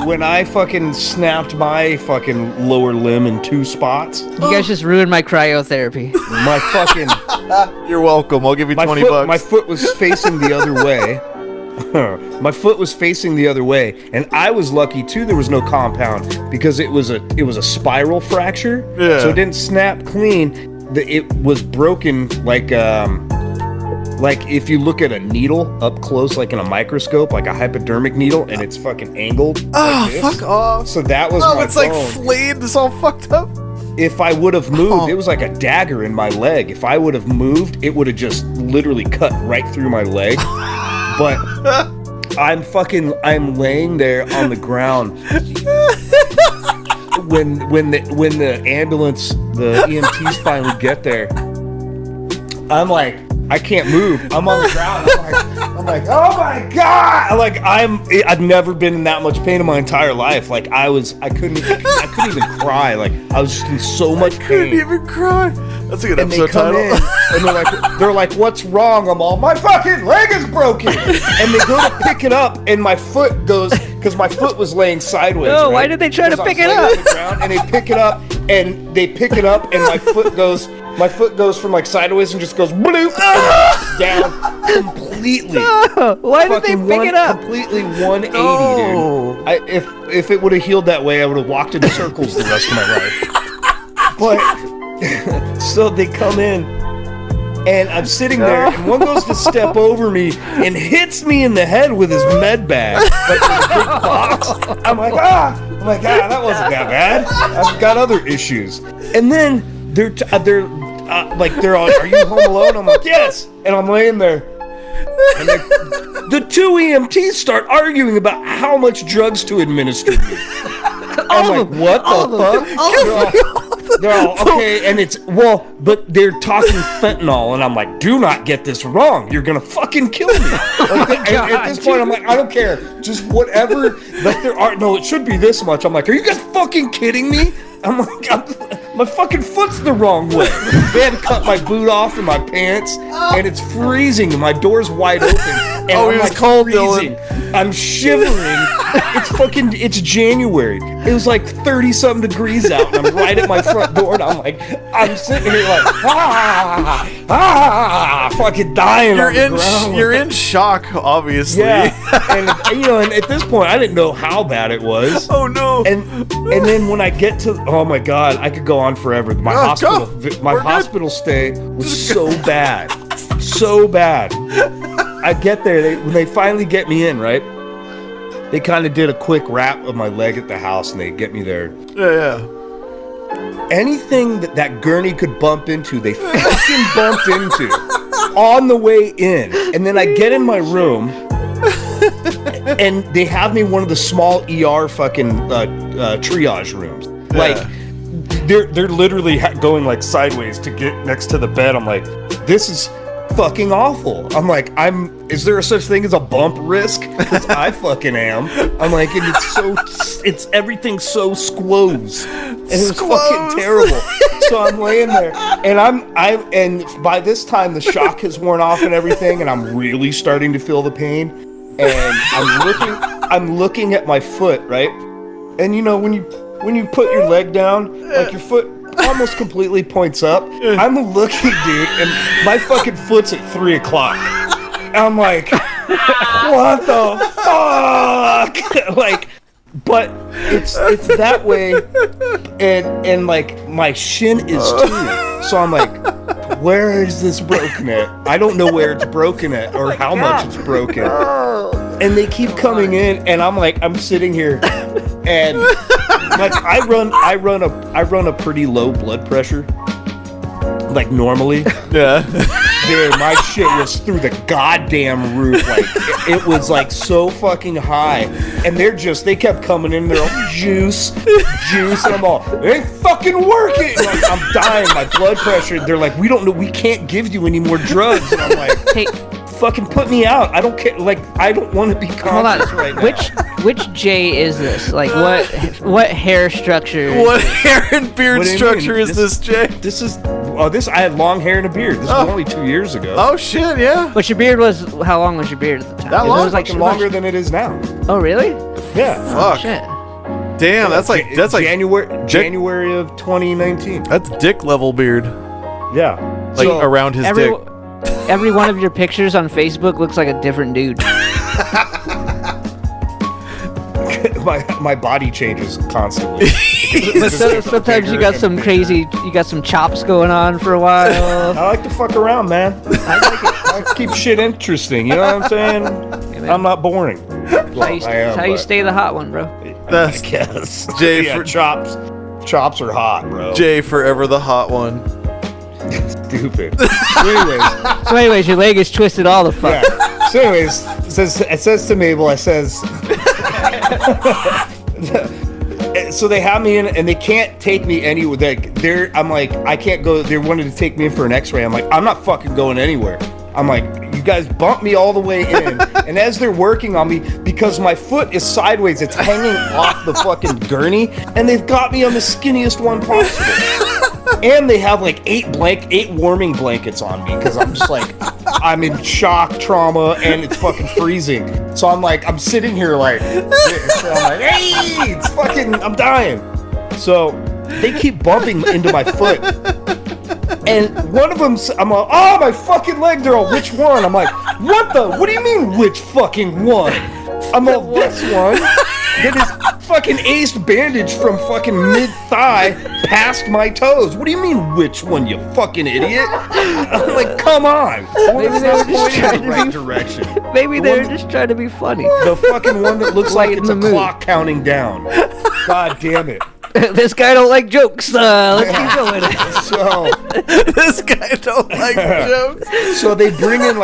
when I fucking snapped my fucking lower limb in 2 spots. You guys just ruined my cryotherapy. My fucking... You're welcome. I'll give you 20 bucks. My foot was facing the other way. My foot was facing the other way, and I was lucky too. There was no compound because it was a spiral fracture. Yeah. So it didn't snap clean. It was broken like if you look at a needle up close, like in a microscope, like a hypodermic needle, and it's fucking angled. Oh, like fuck off! So that was my it's bone. like flayed. It's all fucked up. If I would have moved, it was like a dagger in my leg. If I would have moved, it would have just literally cut right through my leg. But I'm laying there on the ground when the ambulance, the EMTs finally get there. I'm like, I can't move. I'm on the ground. I'm like, oh my god! I've never been in that much pain in my entire life. Like I couldn't even cry. Like I was just in so much pain. Couldn't even cry. That's a good And they episode come title. in, and they're like, what's wrong? I'm all, my fucking leg is broken. And they go to pick it up, and my foot goes, because my foot was laying sideways. No, right? why did they try to pick it up? On the ground, and they pick it up, and my foot goes from like sideways and just goes bloop and down completely. No, why did they pick it up? Completely 180, No. dude. If it would have healed that way, I would have walked in circles the rest of my life. But so they come in, and I'm sitting there, and one goes to step over me and hits me in the head with his med bag, like in a big box. I'm like, that wasn't that bad. I've got other issues. And then they're on, are you home alone? I'm like, yes. And I'm laying there, and the 2 EMTs start arguing about how much drugs to administer me. I'm like, what the fuck? They're all, okay, and but they're talking fentanyl, and I'm like, do not get this wrong. You're gonna fucking kill me. At this point, I'm like, I don't care. Just whatever. Like, it should be this much. I'm like, are you guys fucking kidding me? I'm like, my fucking foot's the wrong way. They had to cut my boot off and my pants, and it's freezing, and my door's wide open. And it was cold, freezing. Dylan. I'm shivering. It's January. It was like 30-something degrees out, and I'm right at my front door, and I'm sitting here like, fucking dying on the ground. You're in shock, obviously. Yeah, and at this point, I didn't know how bad it was. Oh no. And then when I get to, oh my god, I could go on forever. My hospital stay was so bad, so bad. I get there, when they finally get me in, right? They kind of did a quick wrap of my leg at the house, and they get me there. Yeah. Anything that gurney could bump into, they fucking bumped into on the way in. And then I get in my room, and they have me in one of the small ER fucking triage rooms. Yeah. Like, they're literally going like sideways to get next to the bed. I'm like, this is fucking awful. I'm like, is there a such thing as a bump risk? Because I fucking am. I'm like, and it's everything so squoze. And it was fucking terrible. So I'm laying there, and and by this time the shock has worn off and everything, and I'm really starting to feel the pain. And I'm looking at my foot, right? And when you put your leg down, like your foot almost completely points up. I'm looking, dude, and my fucking foot's at 3 o'clock. I'm like, what the fuck? Like, but it's that way, and like my shin is too. So I'm like, where is this broken at? I don't know where it's broken at or how much it's broken. And they keep coming in, and I'm sitting here, and like I run a pretty low blood pressure, like normally. Yeah. Dude, my shit was through the goddamn roof. Like it was like so fucking high, and they kept coming in. They're all juice, and I'm all, it ain't fucking working. Like, I'm dying, my blood pressure. They're like, we don't know, we can't give you any more drugs. And I'm like, Hey, fucking put me out. I don't care. Like, I don't want to be conscious right now. Which J is this? Like, what hair structure? What hair and beard structure is this, Jay? I had long hair and a beard. This was only 2 years ago. Oh shit, yeah. But your beard was, how long was your beard at the time? That long? It was like longer than it is now. Oh really? Yeah. Fuck. Shit. Damn, that's like January of 2019. That's dick level beard. Yeah, Like around his dick. Every one of your pictures on Facebook looks like a different dude. my body changes constantly. But sometimes you got some crazy, you got some chops going on for a while. I like to fuck around, man. I like it. I keep shit interesting. You know what I'm saying? Hey, I'm not boring. Well, That's how you stay the hot one, bro. I guess. Jay yeah, for chops. Chops are hot, bro. Jay forever the hot one. Stupid. So anyways, your leg is twisted all the fuck. Yeah. So anyways, it says to Mabel, so they have me in, and they can't take me anywhere. I'm like, I can't go. They wanted to take me in for an X-ray. I'm like, I'm not fucking going anywhere. I'm like, you guys bumped me all the way in, and as they're working on me, because my foot is sideways, it's hanging off the fucking gurney, and they've got me on the skinniest one possible. And they have like 8 warming blankets on me because I'm just like, I'm in shock, trauma, and it's fucking freezing. So I'm sitting here like, this, and I'm like, hey, it's fucking, I'm dying. So they keep bumping into my foot. And one of them, I'm like, oh, my fucking leg, they're all, which one? I'm like, what do you mean, which fucking one? I'm like, this one. That is fucking aced bandage from fucking mid-thigh past my toes. What do you mean, which one, you fucking idiot? I'm like, come on. Maybe they were just trying to be direction. Maybe they were just trying to be funny. The fucking one that looks like it's a mood. clock counting down. God damn it. This guy don't like jokes. Let's keep going. So This guy don't like jokes. So they bring in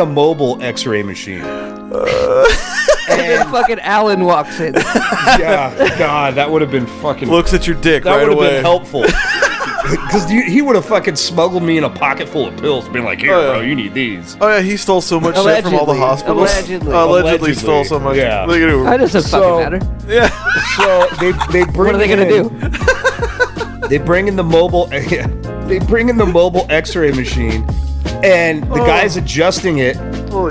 a mobile X-ray machine. And then fucking Alan walks in. Yeah, God, that would have been fucking. Looks at your dick That right would have away. been helpful. Because he would have fucking smuggled me in a pocket full of pills, being like, here, bro, you need these. Oh yeah, he stole so much shit from all the hospitals. Allegedly stole so much. Yeah. Look at him. That doesn't fucking matter. Yeah. So they bring. What are they gonna do? They bring in the mobile. They bring in the mobile X-ray machine, and the guy's adjusting it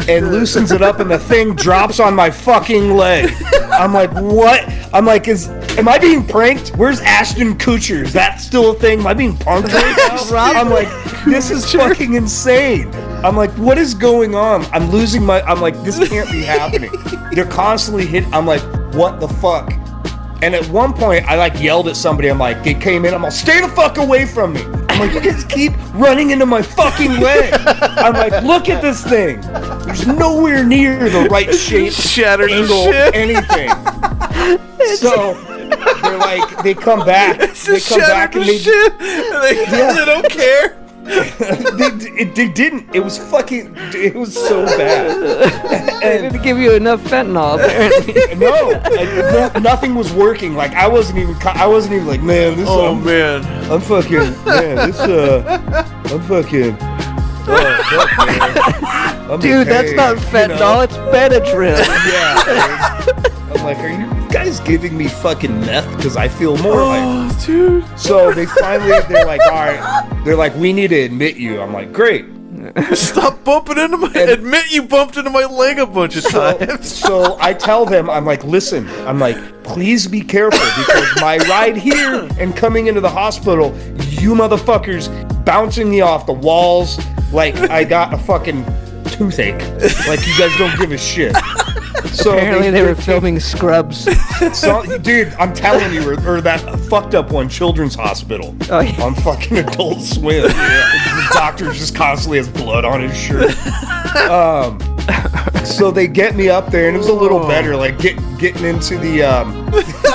and loosens it up, and the thing drops on my fucking leg. I'm like, what? I'm like, am I being pranked? Where's Ashton Kutcher? Is that still a thing? Am I being punked right now? I'm like, this is fucking insane. I'm like, what is going on? I'm losing I'm like, this can't be happening. They're constantly hitting. I'm like, what the fuck? And at one point, I yelled at somebody. I'm like, they came in. I'm like, stay the fuck away from me. I'm like, you guys keep running into my fucking leg. I'm like, look at this thing. There's nowhere near the right shape, Shattered angle, shit. anything. So they're like, they come back. They come back and they don't care. they didn't. It was so bad. They didn't give you enough fentanyl, apparently. No, nothing was working. I wasn't even like, man, this. Man. I'm fucking, man, this. I'm fucking. Oh, fuck, man. I'm Dude, that's not fentanyl. It's Benadryl. Yeah. I'm like, are you guys giving me fucking meth? Because I feel more like. Dude. So they're like, all right. They're like, we need to admit you. I'm like, great. Stop bumping into my. Admit you bumped into my leg a bunch of times. So I tell them, I'm like, listen, I'm like, please be careful because my ride here and coming into the hospital, you motherfuckers bouncing me off the walls like I got a fucking toothache. Like you guys don't give a shit. So apparently they were filming Scrubs. So, dude, I'm telling you, or that fucked up one, Children's Hospital, on fucking Adult Swim. The doctor just constantly has blood on his shirt. So they get me up there, and it was a little better, getting into the.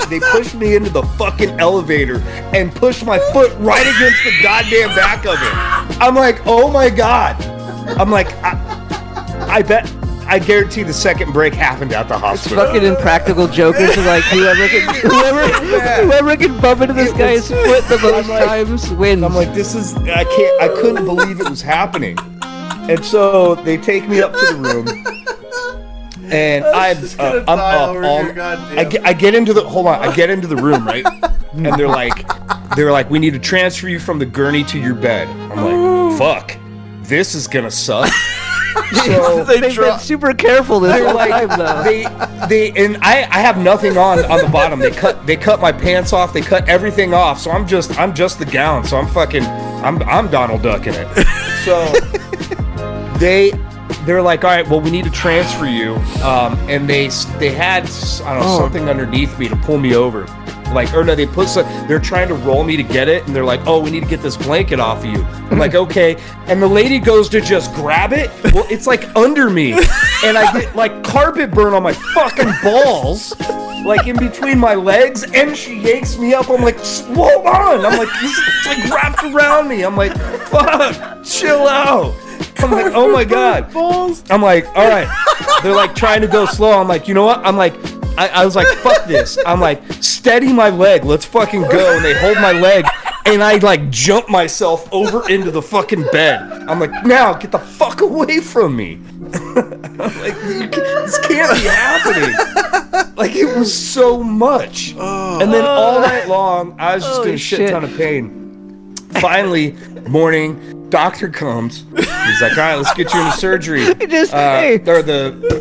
They pushed me into the fucking elevator and pushed my foot right against the goddamn back of it. I'm like, oh my god. I'm like, I guarantee the second break happened at the hospital. Fucking Impractical Jokers are like, whoever can bump into this guy's foot the most times wins. I'm like, I couldn't believe it was happening. And so they take me up to the room, and I'm up. I get into the room, right? And they're like, we need to transfer you from the gurney to your bed. I'm like, fuck, this is gonna suck. So They've been super careful this whole time, though. I have nothing on the bottom. They cut my pants off. They cut everything off. So I'm just the gown. So I'm Donald Duck in it. So they're like, all right, well, we need to transfer you. And they had, I don't know, something underneath me to pull me over. Like, or no, they're trying to roll me to get it, and they're like, oh, we need to get this blanket off of you. I'm like, okay. And the lady goes to just grab it. Well, it's like under me. And I get like carpet burn on my fucking balls, like in between my legs, and she yanks me up. I'm like, hold on. I'm like, this is like wrapped around me. I'm like, fuck, chill out. I'm like, oh my God. I'm like, all right. They're like trying to go slow. I'm like, you know what? I'm like, I was like, fuck this. I'm like, steady my leg. Let's fucking go. And they hold my leg, and I like jump myself over into the fucking bed. I'm like, now get the fuck away from me. I'm like, this can't be happening. Like, it was so much. And then all night long, I was just in a shit ton of pain. Finally, morning, doctor comes. He's like, all right, let's get you into surgery. Hey,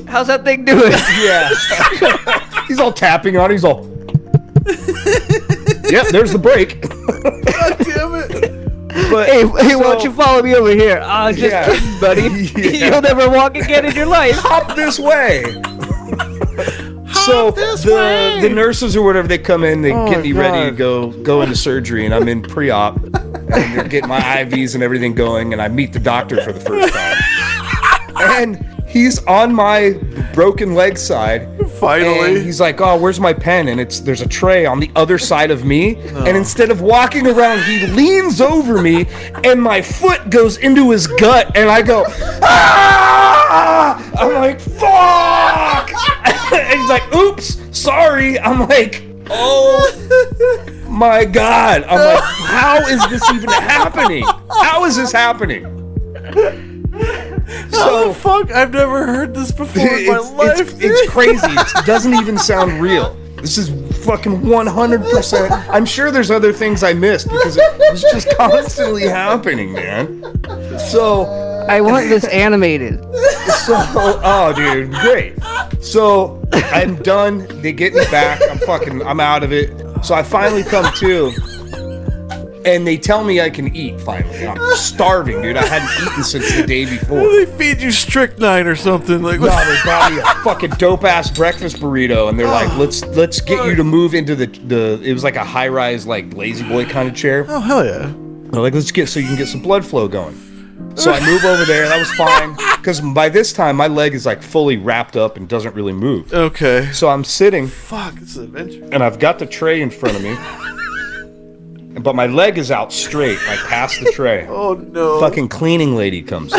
how's that thing doing? Yeah. He's all tapping on it. He's all, yep, there's the break. God damn it. But, hey, why don't you follow me over here? Just kidding, buddy. Yeah. You'll never walk again in your life. Hop this way. So the nurses or whatever, they come in, they get me ready to go into surgery, and I'm in pre-op, and they're getting my IVs and everything going, and I meet the doctor for the first time, and he's on my broken leg side. Finally, and he's like, oh, where's my pen? And there's a tray on the other side of me, and instead of walking around, he leans over me, and my foot goes into his gut, and I go, ah! I'm like, fuck! And he's like, oops, sorry. I'm like, oh my God. I'm like, how is this even happening? How is this happening? So fuck, I've never heard this before in my life. It's crazy. It doesn't even sound real. This is fucking 100%. I'm sure there's other things I missed because it was just constantly happening, man. So I want this animated. Oh, dude, great. So I'm done. They get me back. I'm out of it. So I finally come to, and they tell me I can eat finally. I'm starving, dude. I hadn't eaten since the day before. They feed you strychnine or something like. No, they brought me a fucking dope ass breakfast burrito, and they're like, let's get you to move into the. It was like a high rise like lazy boy kind of chair. Oh hell yeah! They're like, let's get so you can get some blood flow going. So I move over there. That was fine because by this time my leg is like fully wrapped up and doesn't really move. Okay. So I'm sitting. Fuck, it's an adventure. And I've got the tray in front of me. But my leg is out straight, like past the tray. Oh no. Fucking cleaning lady comes.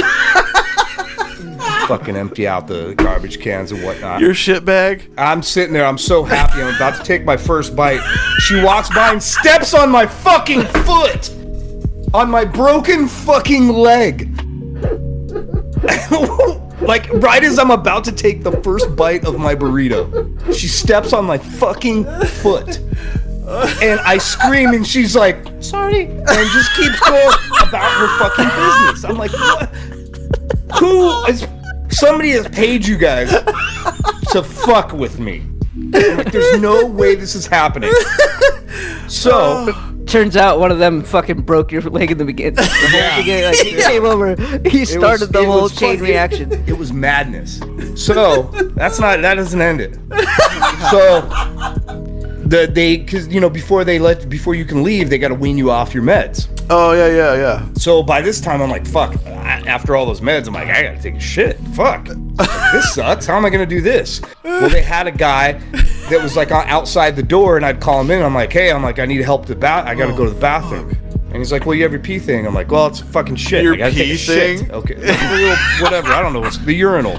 Fucking empty out the garbage cans and whatnot. Your shit bag? I'm sitting there, I'm so happy, I'm about to take my first bite. She walks by and steps on my fucking foot! On my broken fucking leg. Like, right as I'm about to take the first bite of my burrito, she steps on my fucking foot. And I scream, and she's like, sorry, and just keeps going about her fucking business. I'm like, what? Somebody has paid you guys to fuck with me. I'm like, there's no way this is happening. So, turns out one of them fucking broke your leg in the beginning. The whole beginning, like, he came over, he started the whole chain reaction. It was madness. So, that doesn't end it. So, because before you can leave, they got to wean you off your meds. Oh yeah. So by this time, I'm like, fuck. After all those meds, I'm like, I gotta take a shit. Fuck. Like, this sucks. How am I gonna do this? Well, they had a guy that was like outside the door, and I'd call him in. And I'm like, hey, I need help I gotta go to the bathroom. And he's like, well, you have your pee thing. I'm like, well, it's fucking shit. Your I gotta pee take a shit. thing? Okay. Whatever. I don't know. It's the urinal.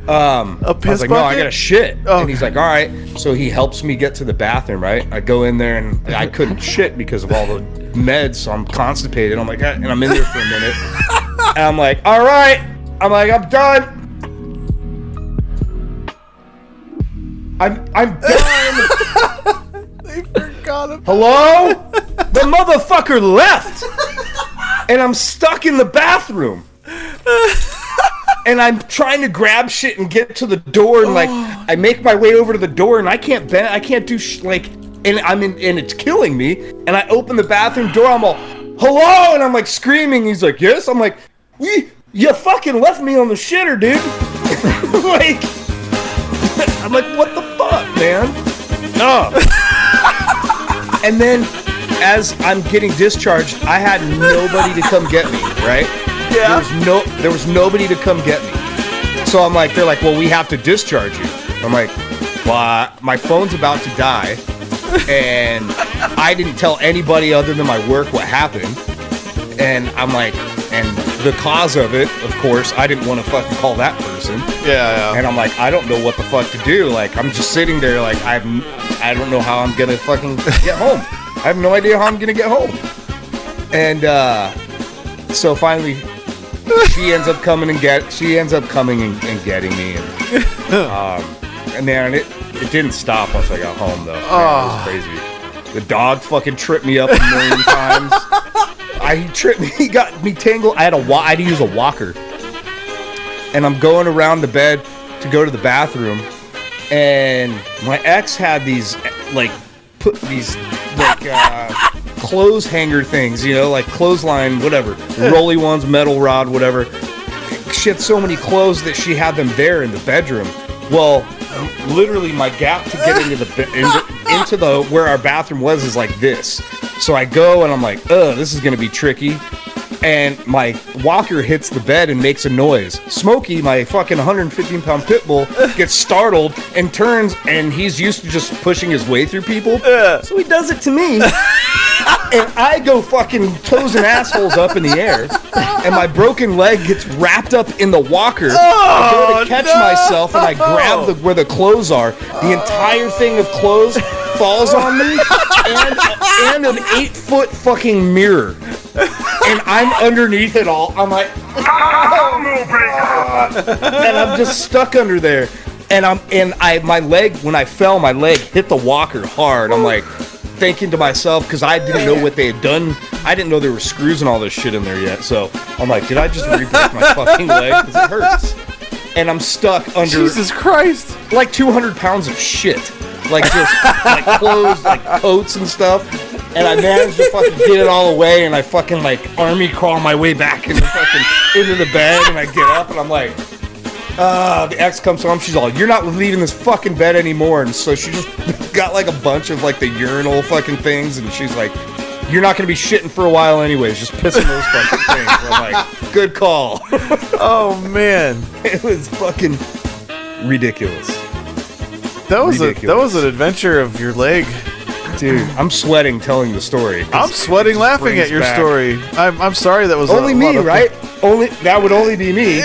A I piss was like, no, I bucket? got a shit. Oh, and he's like, all right. So he helps me get to the bathroom, right? I go in there, and I couldn't shit because of all the meds, so I'm constipated. I'm like, and I'm in there for a minute. And I'm like, all right. I'm like, I'm done. I'm done. They forgot about Hello? The motherfucker left. And I'm stuck in the bathroom. And I'm trying to grab shit and get to the door, and like I make my way over to the door, and I can't bend, I can't do and and it's killing me. And I open the bathroom door, I'm all, hello, and I'm like screaming. He's like, yes. I'm like, you fucking left me on the shitter, dude. Like, I'm like, what the fuck, man? No. And then, as I'm getting discharged, I had nobody to come get me, right? Yeah. There was nobody to come get me. So I'm like, they're like, well, we have to discharge you. I'm like, well, my phone's about to die, and I didn't tell anybody other than my work what happened. And I'm like, and the cause of it, of course, I didn't want to fucking call that person. Yeah. And I'm like, I don't know what the fuck to do. Like, I'm just sitting there like, I don't know how I'm gonna fucking get home. I have no idea how I'm gonna get home. And so finally, she ends up coming and getting me. And then it didn't stop once I got home though. Man, it was crazy. The dog fucking tripped me up a million times. He got me tangled. I had to use a walker. And I'm going around the bed to go to the bathroom, and my ex had these clothes hanger things, you know, like clothesline, whatever, rolly ones, metal rod, whatever. She had so many clothes that she had them there in the bedroom. Well, literally my gap to get into the where our bathroom was is like this. So I go and I'm like, this is gonna be tricky. And my walker hits the bed and makes a noise. Smokey, my fucking 115-pound pit bull, gets startled and turns, and he's used to just pushing his way through people. So he does it to me. And I go fucking toes and assholes up in the air, and my broken leg gets wrapped up in the walker. I go to catch myself, and I grab where the clothes are. The entire thing of clothes falls on me, and an 8-foot fucking mirror. And I'm underneath it all. I'm like, and I'm just stuck under there. And my leg, when I fell, my leg hit the walker hard. I'm like thinking to myself, because I didn't know what they had done. I didn't know there were screws and all this shit in there yet. So I'm like, did I just re-break my fucking leg? Because it hurts. And I'm stuck under, Jesus Christ, like 200 pounds of shit. Like just like clothes, like coats and stuff. And I managed to fucking get it all away, and I fucking like army crawl my way back into the bed, and I get up, and I'm like, the ex comes home, she's all, you're not leaving this fucking bed anymore. And so she just got like a bunch of like the urinal fucking things, and she's like, you're not gonna be shitting for a while anyways, just pissing those fucking things. And I'm like, good call. Oh man, it was fucking ridiculous. That was an adventure of your leg. Dude, I'm sweating telling the story. I'm sweating laughing at your story. I'm sorry that was only me, right? That would only be me.